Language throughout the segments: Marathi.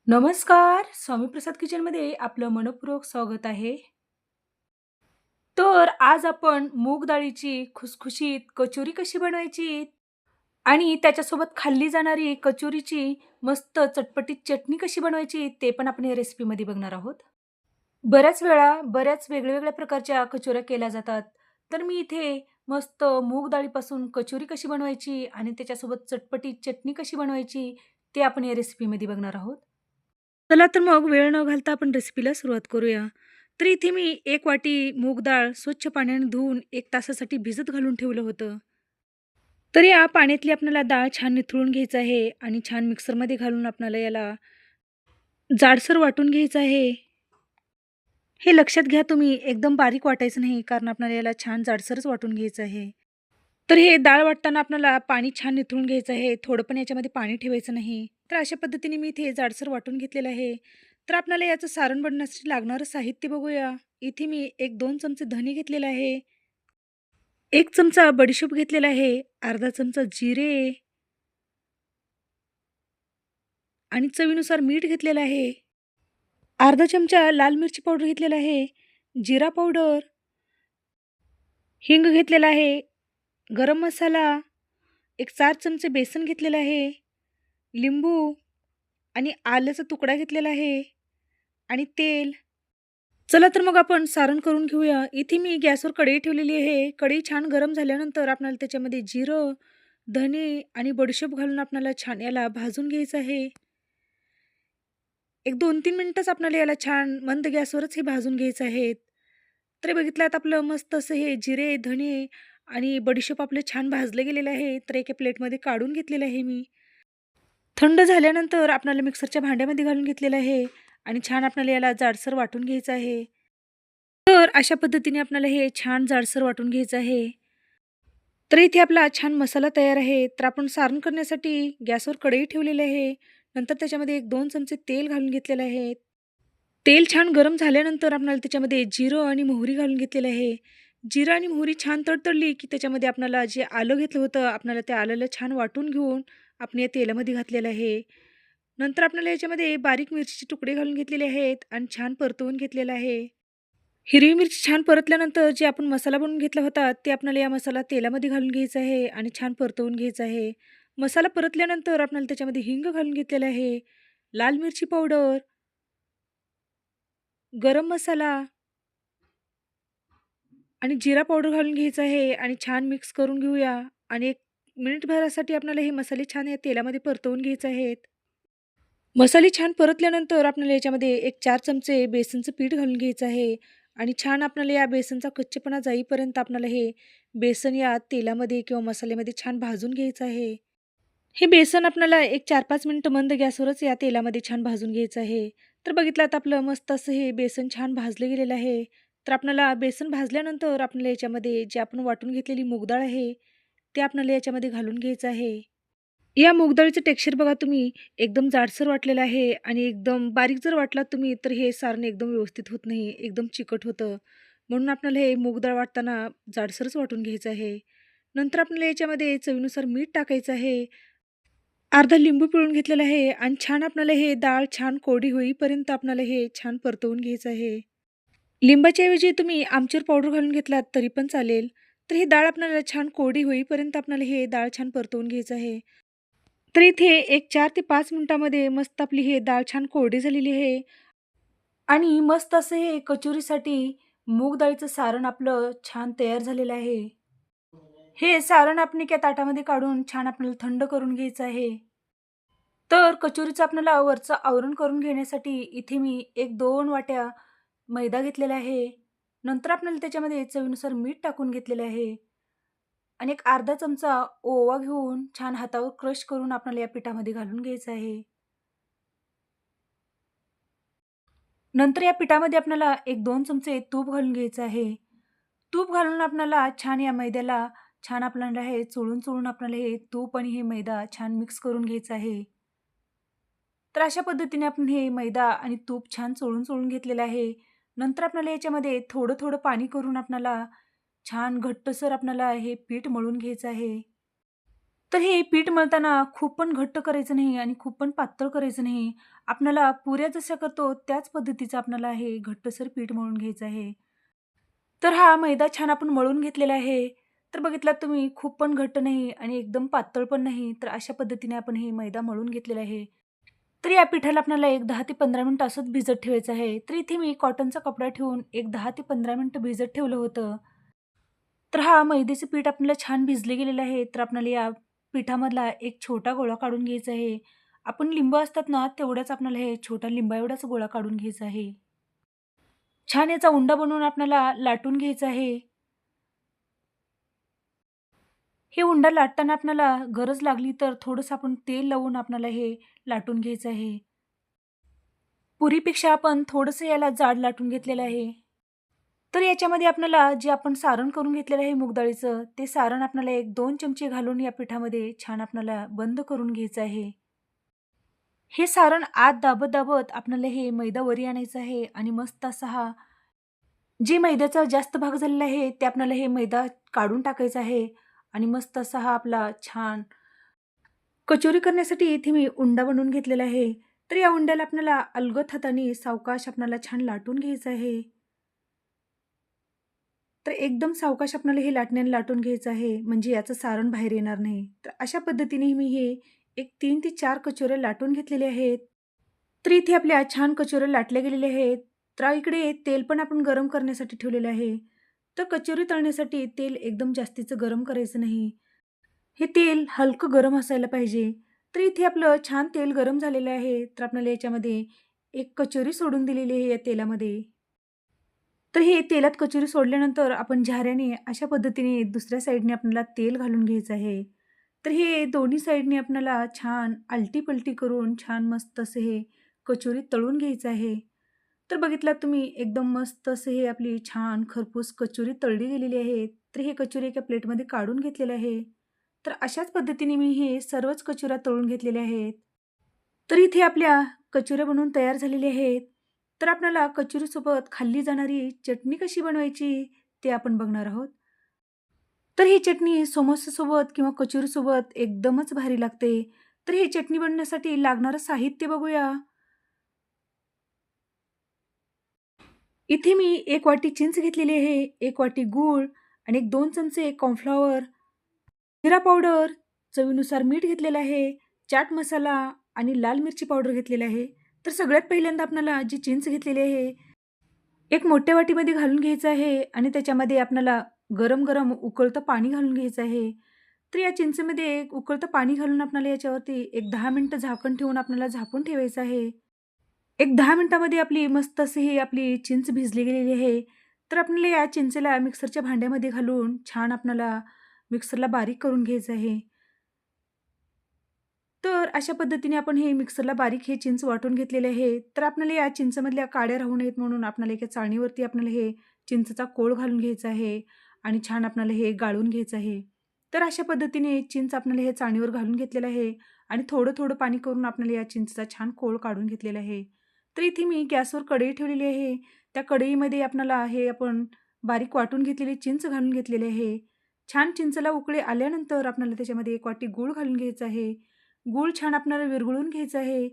नमस्कार. स्वामी प्रसाद किचनमध्ये आपलं मनःपूर्वक स्वागत आहे. तर आज आपण मूग डाळीची खुसखुशीत कचोरी कशी बनवायची आणि त्याच्यासोबत खाल्ली जाणारी कचोरीची मस्त चटपटीत चटणी कशी बनवायची ते पण आपण या रेसिपीमध्ये बघणार आहोत. बऱ्याच वेळा बऱ्याच वेगळ्या प्रकारच्या कचोऱ्या केल्या जातात. तर मी इथे मस्त मूग डाळीपासून कचोरी कशी बनवायची आणि त्याच्यासोबत चटपटीत चटणी कशी बनवायची ते आपण या रेसिपीमध्ये बघणार आहोत. चला तर मग वेळ न घालता आपण रेसिपीला सुरुवात करूया. तर इथे मी 1 वाटी मूग डाळ स्वच्छ पाण्याने धुवून 1 तासासाठी भिजत घालून ठेवलं होतं. तर या पाण्यातली आपल्याला डाळ छान निथळून घ्यायचं आहे आणि छान मिक्सरमध्ये घालून आपल्याला याला जाडसर वाटून घ्यायचं आहे. हे लक्षात घ्या तुम्ही एकदम बारीक वाटायचं नाही, कारण आपल्याला याला छान जाडसरच वाटून घ्यायचं आहे. तर हे डाळ वाटताना आपल्याला पाणी छान निथळून घ्यायचं आहे. थोडं पण याच्यामध्ये पाणी ठेवायचं नाही. तर अशा पद्धतीने मी इथे जाडसर वाटून घेतलेलं आहे. तर आपल्याला याचं सारण बनवण्यासाठी लागणारं साहित्य बघूया. इथे मी 1-2 चमचे धने घेतलेले आहे. 1 चमचा बडीशोप घेतलेला आहे. अर्धा चमचा जिरे आणि चवीनुसार मीठ घेतलेलं आहे. अर्धा चमचा लाल मिरची पावडर घेतलेला आहे. जिरा पावडर, हिंग घेतलेला आहे. गरम मसाला, एक 4 चमचे बेसन घेतलेलं आहे. लिंबू आणि आल्याचा तुकडा घेतलेला आहे आणि तेल. चला तर मग आपण सारण करून घेऊया. इथे मी गॅसवर कढई ठेवलेली आहे. कढई छान गरम झाल्यानंतर आपल्याला त्याच्यामध्ये जिरं, धने आणि बडीशोप घालून आपल्याला छान याला भाजून घ्यायचं आहे. एक 2-3 मिनिटच आपल्याला याला छान मंद गॅसवरच हे भाजून घ्यायचं आहे. तर बघितलात आपलं मस्त असं हे जिरे, धने आणि बडीशोप आपलं छान भाजलं गेलेलं आहे. तर एका प्लेटमध्ये काढून घेतलेलं आहे मी. थंड झाल्यानंतर आपल्याला मिक्सरच्या भांड्यामध्ये घालून घेतलेलं आहे आणि छान आपल्याला याला जाडसर वाटून घ्यायचं आहे. तर अशा पद्धतीने आपल्याला हे छान जाडसर वाटून घ्यायचं आहे. तर इथे आपला छान मसाला तयार आहे. तर आपण सारण करण्यासाठी गॅसवर कढई ठेवलेली आहे. नंतर त्याच्यामध्ये 1-2 चमचे तेल घालून घेतलेलं आहे. तेल छान गरम झाल्यानंतर आपल्याला त्याच्यामध्ये जिरं आणि मोहरी घालून घेतलेलं आहे. जिरं आणि मोहरी छान तडतडली, की त्याच्यामध्ये आपल्याला जे आलं घेतलं होतं, आपल्याला त्या आल्याला छान वाटून घेऊन आपण या तेलामध्ये घातलेलं आहे. नंतर आपल्याला याच्यामध्ये बारीक मिरचीचे तुकडे घालून घेतलेले आहेत आणि छान परतवून घेतलेलं आहे. हिरवी मिरची छान परतल्यानंतर जे आपण मसाला बनवून घेतला होता, ते आपल्याला या मसाला तेलामध्ये घालून घ्यायचा आहे आणि छान परतवून घ्यायचा आहे. मसाला परतल्यानंतर आपल्याला त्याच्यामध्ये हिंग घालून घेतलेला आहे, लाल मिरची पावडर, गरम मसाला आणि जिरा पावडर घालून घ्यायचं आहे आणि छान मिक्स करून घेऊया आणि 1 मिनिटभरासाठी आपल्याला हे मसाले छान या तेलामध्ये परतवून घ्यायचे आहेत. मसाले छान परतल्यानंतर आपल्याला याच्यामध्ये एक 4 चमचे बेसनचं पीठ घालून घ्यायचं आहे आणि छान आपल्याला या बेसनचा कच्चेपणा जाईपर्यंत आपल्याला हे बेसन या तेलामध्ये किंवा मसाल्यामध्ये छान भाजून घ्यायचं आहे. हे बेसन आपल्याला एक 4-5 मिनिटं मंद गॅसवरच या तेलामध्ये छान भाजून घ्यायचं आहे. तर बघितलात आपलं मस्त असं हे बेसन छान भाजलं गेलेलं आहे. तर आपल्याला बेसन भाजल्यानंतर आपल्याला याच्यामध्ये जे आपण वाटून घेतलेली मूग डाळ आहे, ते आपल्याला याच्यामध्ये घालून घ्यायचं आहे. या मूग डाळीचं टेक्स्चर बघा तुम्ही एकदम जाडसर वाटलेलं आहे आणि एकदम बारीक जर वाटलात तुम्ही, तर हे सारण एकदम व्यवस्थित होत नाही, एकदम चिकट होतं. म्हणून आपल्याला हे मूग डाळ वाटताना जाडसरच वाटून घ्यायचं आहे. नंतर आपल्याला याच्यामध्ये चवीनुसार मीठ टाकायचं आहे. अर्धा लिंबू पिळून घेतलेला आहे आणि छान आपल्याला हे डाळ छान कोरडी होईपर्यंत आपल्याला हे छान परतवून घ्यायचं आहे. लिंबाच्या ऐवजी तुम्ही आमचूर पावडर घालून घेतलात तरी पण चालेल. तर ही डाळ आपल्याला छान कोरडी होईपर्यंत आपल्याला हे डाळ छान परतवून घ्यायचं आहे. तर इथे एक 4 ते 5 मिनिटामध्ये मस्त आपली हे डाळ छान कोरडी झालेली आहे आणि मस्त असं हे कचोरीसाठी मूग डाळीचं सारण आपलं छान तयार झालेलं आहे. हे सारण आपण एका ताटामध्ये काढून छान आपल्याला थंड करून घ्यायचं आहे. तर कचोरीचं आपल्याला वरचं आवरण करून घेण्यासाठी इथे मी 1-2 वाट्या मैदा घेतलेला आहे. नंतर आपल्याला त्याच्यामध्ये चवीनुसार मीठ टाकून घेतलेलं आहे आणि एक अर्धा चमचा ओवा घेऊन छान हातावर क्रश करून आपल्याला या पिठामध्ये घालून घ्यायचं आहे. नंतर या पिठामध्ये आपल्याला 1-2 चमचे तूप घालून घ्यायचं आहे. तूप घालून आपल्याला छान या मैद्याला छान आपल्याला हे चोळून आपल्याला हे तूप आणि हे मैदा छान मिक्स करून घ्यायचं आहे. तर अशा पद्धतीने आपण हे मैदा आणि तूप छान चोळून घेतलेलं आहे. नंतर आपल्याला याच्यामध्ये थोडं-थोडं पाणी करून आपल्याला छान घट्टसर आपल्याला हे पीठ मळून घ्यायचं आहे. तर हे पीठ मळताना खूप पण घट्ट करायचं नाही आणि खूप पण पातळ करायचं नाही. आपल्याला पुऱ्या जशा करतो त्याच पद्धतीचं आपल्याला हे घट्टसर पीठ मळून घ्यायचं आहे. तर हा मैदा छान आपण मळून घेतलेला आहे. तर बघितलात तुम्ही खूप पण घट्ट नाही आणि एकदम पातळ पण नाही. तर अशा पद्धतीने आपण हे मैदा मळून घेतलेला आहे. तर या पिठाला आपल्याला एक 10 ते 15 मिनिटं असंच भिजत ठेवायचं आहे. तर इथे मी कॉटनचा कपडा ठेवून एक 10 ते 15 मिनिटं भिजत ठेवलं होतं. तर हा मैद्याचं पीठ आपल्याला छान भिजले गेलेलं आहे. तर आपल्याला या पिठामधला एक छोटा गोळा काढून घ्यायचा आहे. आपण लिंबू असतात ना, तेवढाच आपल्याला हे छोटा लिंबा एवढाच गोळा काढून घ्यायचा आहे. छान याचा उंडा बनवून आपल्याला लाटून घ्यायचा आहे. हे उंडा लाटताना आपल्याला गरज लागली तर थोडंसं आपण तेल लावून आपल्याला हे लाटून घ्यायचं आहे. पुरीपेक्षा आपण थोडंसं याला जाड लाटून घेतलेलं आहे. तर याच्यामध्ये आपल्याला जे आपण सारण करून घेतलेलं आहे मूग डाळीचं, ते सारण आपल्याला 1-2 चमचे घालून या पिठामध्ये छान आपल्याला बंद करून घ्यायचं आहे. हे सारण आत दाबत-दाबत आपल्याला हे मैदा वरी आणायचं आहे आणि मस्त असा हा जे मैद्याचा जास्त भाग झालेला आहे, ते आपल्याला हे मैदा काढून टाकायचा आहे आणि मस्त असा हा आपला छान कचोरी करण्यासाठी इथे मी उंडा बनवून घेतलेला आहे. तर या उंड्याला आपल्याला अलगद हाताने सावकाश आपल्याला छान लाटून घ्यायचं आहे. तर एकदम सावकाश आपल्याला हे लाटण्याने लाटून घ्यायचं आहे, म्हणजे याचं सारण बाहेर येणार नाही. तर अशा पद्धतीने मी हे एक 3 ते 4 कचोऱ्या लाटून घेतलेल्या आहेत. तर इथे आपल्या छान कचोऱ्या लाटल्या गेलेल्या आहेत. तर इकडे तेल पण आपण गरम करण्यासाठी ठेवलेलं आहे. तर कचोरी तळण्यासाठी तेल एकदम जास्तीचं गरम करायचं नाही. हे तेल हलकं गरम असायला पाहिजे. तर इथे आपलं छान तेल गरम झालेलं आहे. तर आपल्याला याच्यामध्ये एक कचोरी सोडून दिलेली आहे या तेलामध्ये. तर हे तेलात कचोरी सोडल्यानंतर आपण झाऱ्याने अशा पद्धतीने दुसऱ्या साईडने आपल्याला तेल घालून घ्यायचं आहे. तर हे दोन्ही साईडने आपल्याला छान आलटी-पलटी करून छान मस्त असं हे कचोरी तळून घ्यायचं आहे. तर बघितलात तुम्ही एकदम मस्त असं हे आपली छान खरपूस कचोरी तळली गेलेली आहे. तर हे कचोरी एका प्लेटमध्ये काढून घेतलेलं आहे. तर अशाच पद्धतीने मी हे सर्वच कचोऱ्या तळून घेतलेल्या आहेत. तर इथे आपल्या कचोऱ्या बनवून तयार झालेल्या आहेत. तर आपल्याला कचोरीसोबत खाल्ली जाणारी चटणी कशी बनवायची ते आपण बघणार आहोत. तर ही चटणी समोस्यासोबत किंवा कचोरीसोबत एकदमच भारी लागते. तर ही चटणी बनवण्यासाठी लागणारं साहित्य बघूया. इथे मी 1 वाटी चिंच घेतलेली आहे, 1 वाटी गूळ आणि एक 2 चमचे कॉर्नफ्लॉवर, जिरा पावडर, चवीनुसार मीठ घेतलेलं आहे, चाट मसाला आणि लाल मिरची पावडर घेतलेली आहे. तर सगळ्यात पहिल्यांदा आपल्याला जी चिंच घेतलेली आहे, एक मोठ्या वाटीमध्ये घालून घ्यायचं आहे आणि त्याच्यामध्ये आपल्याला गरम-गरम उकळतं पाणी घालून घ्यायचं आहे. तर या चिंचेमध्ये एक उकळतं पाणी घालून आपल्याला याच्यावरती एक 10 मिनिटं झाकण ठेवून आपल्याला झाकून ठेवायचं आहे. एक 10 मिनिटामध्ये आपली मस्त अशी ही आपली चिंच भिजली गेलेली आहे. तर आपल्याला या चिंचेला मिक्सरच्या भांड्यामध्ये घालून छान आपल्याला मिक्सरला बारीक करून घ्यायचं आहे. तर अशा पद्धतीने आपण हे मिक्सरला बारीक हे चिंच वाटून घेतलेले आहे. तर आपल्याला या चिंचमधल्या काड्या राहू नयेत म्हणून आपल्याला एका चाळणीवरती आपल्याला हे चिंचेचा कोळ घालून घ्यायचा आहे आणि छान आपल्याला हे गाळून घ्यायचं आहे. तर अशा पद्धतीने चिंच आपल्याला हे चाळणीवर घालून घेतलेलं आहे आणि थोडं-थोडं पाणी करून आपल्याला या चिंचेचा छान कोळ काढून घेतलेला आहे. तर इथे मी गॅसवर कढई ठेवलेली आहे. त्या कढईमध्ये आपल्याला हे आपण बारीक वाटून घेतलेली चिंच घालून घेतलेली आहे. छान चिंचेला उकळी आल्यानंतर आपल्याला त्याच्यामध्ये 1 वाटी गूळ घालून घ्यायचा आहे. गूळ छान आपल्याला विरघळून घ्यायचं आहे.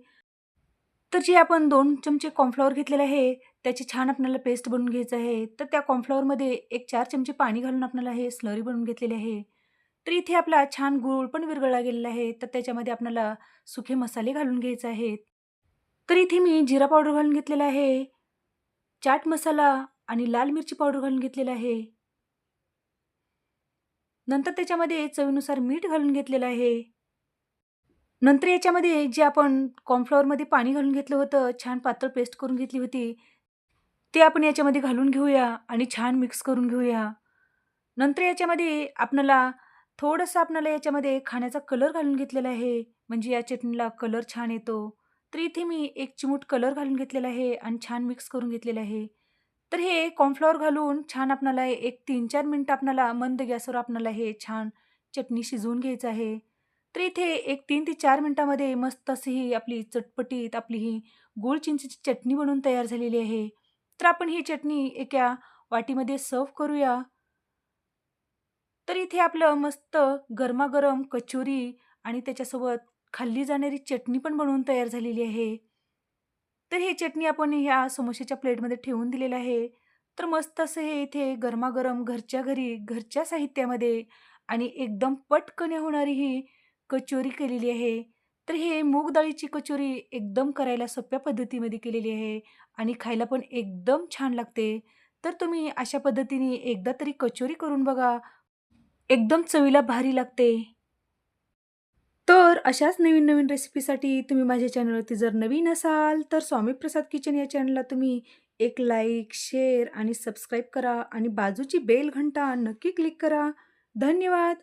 तर जे आपण 2 चमचे कॉर्नफ्लॉवर घेतलेले आहे, त्याची छान आपल्याला पेस्ट बनवून घ्यायचं आहे. तर त्या कॉर्नफ्लॉवरमध्ये एक 4 चमचे पाणी घालून आपल्याला हे स्लरी बनवून घेतलेली आहे. तर इथे आपला छान गूळ पण विरघळला गेलेला आहे. तर त्याच्यामध्ये आपल्याला सुखे मसाले घालून घ्यायचे आहेत. तर इथे मी जिरा पावडर घालून घेतलेला आहे, चाट मसाला आणि लाल मिरची पावडर घालून घेतलेला आहे. नंतर त्याच्यामध्ये चवीनुसार मीठ घालून घेतलेलं आहे. नंतर याच्यामध्ये जे आपण कॉर्नफ्लॉवरमध्ये पाणी घालून घेतलं होतं, छान पातळ पेस्ट करून घेतली होती, ते आपण याच्यामध्ये घालून घेऊया आणि छान मिक्स करून घेऊया. नंतर याच्यामध्ये आपल्याला याच्यामध्ये खाण्याचा कलर घालून घेतलेला आहे, म्हणजे या चटणीला कलर छान येतो. तर इथे मी 1 चिमूट कलर घालून घेतलेला आहे आणि छान मिक्स करून घेतलेलं आहे. तर हे कॉर्नफ्लॉवर घालून छान आपल्याला एक 3-4 मिनिटं आपल्याला मंद गॅसवर आपल्याला हे छान चटणी शिजवून घ्यायचं आहे. तर इथे एक 3 ते 4 मिनिटामध्ये मस्त अशी ही आपली चटपटीत आपली ही गूळ चिंचेची चटणी बनवून तयार झालेली आहे. तर आपण ही चटणी एका वाटीमध्ये सर्व्ह करूया. तर इथे आपलं मस्त गरमागरम कचोरी आणि त्याच्यासोबत खाल्ली जाणारी चटणी पण बनवून तयार झालेली आहे. तर ही चटणी आपण ह्या समोश्याच्या प्लेटमध्ये ठेवून दिलेलं आहे. तर मस्त असं हे इथे गरमागरम घरच्या घरी, घरच्या साहित्यामध्ये आणि एकदम पटकन होणारी ही कचोरी केलेली आहे. तर हे मूग डाळीची कचोरी एकदम करायला सोप्या पद्धतीमध्ये केलेली आहे आणि खायला पण एकदम छान लागते. तर तुम्ही अशा पद्धतीने एकदा तरी कचोरी करून बघा. एकदम चवीला भारी लागते. तर अशाच नवीन-नवीन रेसिपीसाठी तुम्ही माझ्या चॅनलवरती जर नवीन असाल, तर स्वामी प्रसाद किचन या चॅनलला तुम्ही एक लाईक, शेअर आणि सबस्क्राईब करा आणि बाजूची बेल घंटा नक्की क्लिक करा. धन्यवाद.